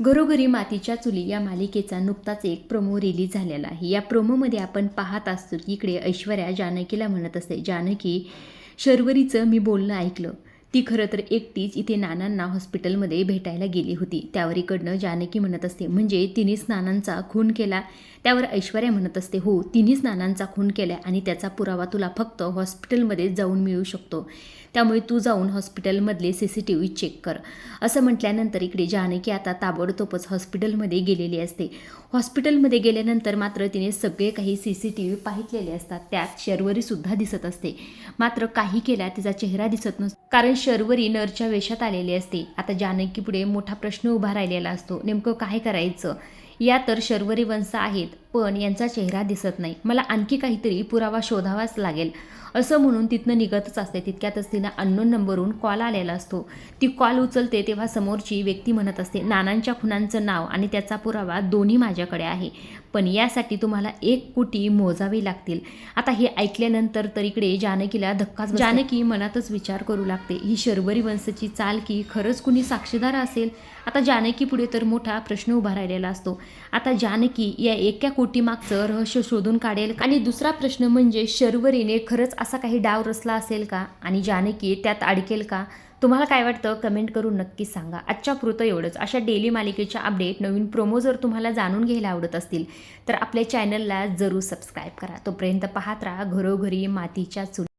घरोघरी मातीच्या चुली या मालिकेचा नुकताच एक प्रोमो रिलीज झालेला आहे. या प्रोमोमध्ये आपण पाहत असतो की इकडे ऐश्वर्या जानकीला म्हणत असते, जानकी शर्वरीचं मी बोलणं ऐकलं. ती खरं तर एकटीच इथे नानांना हॉस्पिटलमध्ये भेटायला गेली होती. त्यावर इकडनं जानकी म्हणत असते, म्हणजे तिनेच नानांचा खून केला. त्यावर ऐश्वर्या म्हणत असते, हो तिनेच नानांचा खून केला आणि त्याचा पुरावा तुला फक्त हॉस्पिटलमध्ये जाऊन मिळू शकतो. त्यामुळे तू जाऊन हॉस्पिटलमधले CCTV चेक कर. असं म्हटल्यानंतर इकडे जानकी आता ताबडतोबच हॉस्पिटलमध्ये गेलेली असते. हॉस्पिटलमध्ये गेल्यानंतर मात्र तिने सगळे काही CCTV पाहितलेले असतात. त्यात शर्वरीसुद्धा दिसत असते. मात्र काही केला तिचा चेहरा दिसत नसतो, कारण शर्वरी नरच्या वेशात आलेली असते. आता जानकी पुढे मोठा प्रश्न उभा राहिलेला असतो, नेमकं काय करायचं? या तर शर्वरी वंश आहेत, पण यांचा चेहरा दिसत नाही. मला आणखी काहीतरी पुरावा शोधावाच लागेल असं म्हणून तिथनं निघतच असते. तितक्यातच तिनं अननोन नंबरवरून कॉल आलेला असतो. ती कॉल उचलते तेव्हा समोरची व्यक्ती म्हणत असते, नानांच्या खुनांचं नाव आणि त्याचा पुरावा दोन्ही माझ्याकडे आहे, पण यासाठी तुम्हाला 1 कोटी मोजावे लागतील. आता हे ऐकल्यानंतर तर इकडे जानकीला धक्काच बसतो. जानकी मनातच विचार करू लागते, ही शर्वरी वंशची चाल की खरंच कुणी साक्षीदार असेल? आता जानकी पुढे तर मोठा प्रश्न उभा राहिलेला असतो. आता जानकी या 1 कोटी मागचं रहस्य शोधून काढेल, आणि दुसरा प्रश्न म्हणजे शर्वरीने खरंच असा काही डाव रचला असेल का आणि जानकी त्यात अडकेल का? तुम्हाला काय वाटतं कमेंट करून नक्कीच सांगा. आजच्या पुरतं एवढंच. अशा डेली मालिकेच्या अपडेट, नवीन प्रोमो जर तुम्हाला जाणून घ्यायला आवडत असतील तर आपल्या चॅनलला जरूर सबस्क्राईब करा. तोपर्यंत पाहत राहा घरोघरी मातीच्या चुली.